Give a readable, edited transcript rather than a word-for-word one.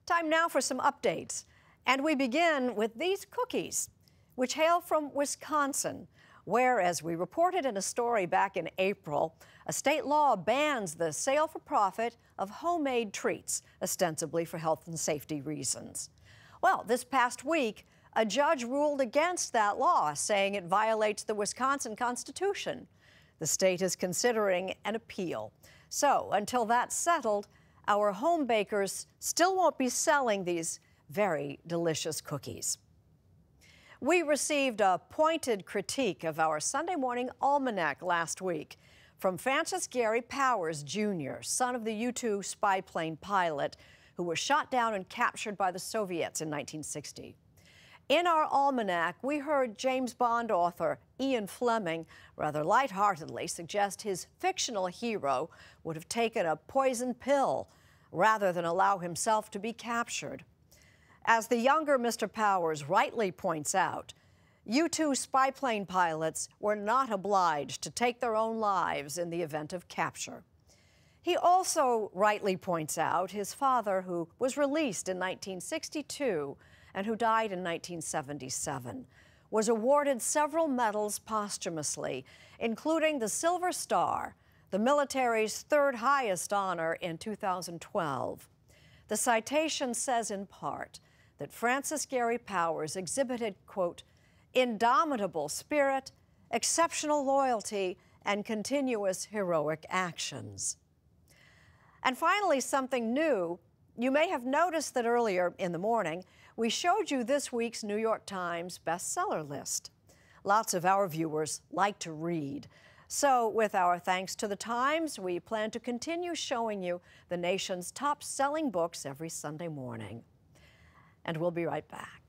Time now for some updates. And we begin with these cookies, which hail from Wisconsin, where, as we reported in a story back in April, a state law bans the sale for profit of homemade treats, ostensibly for health and safety reasons. Well, this past week, a judge ruled against that law, saying it violates the Wisconsin Constitution. The state is considering an appeal. So, until that's settled, our home bakers still won't be selling these very delicious cookies. We received a pointed critique of our Sunday Morning Almanac last week from Francis Gary Powers, Jr., son of the U-2 spy plane pilot who was shot down and captured by the Soviets in 1960. In our almanac, we heard James Bond author Ian Fleming rather lightheartedly suggest his fictional hero would have taken a poison pill rather than allow himself to be captured. As the younger Mr. Powers rightly points out, U-2 spy plane pilots were not obliged to take their own lives in the event of capture. He also rightly points out his father, who was released in 1962 and who died in 1977, was awarded several medals posthumously, including the Silver Star, the military's third highest honor in 2012. The citation says in part that Francis Gary Powers exhibited, quote, indomitable spirit, exceptional loyalty, and continuous heroic actions. And finally, something new. You may have noticed that earlier in the morning, we showed you this week's New York Times bestseller list. Lots of our viewers like to read. So, with our thanks to the Times, we plan to continue showing you the nation's top-selling books every Sunday morning. And we'll be right back.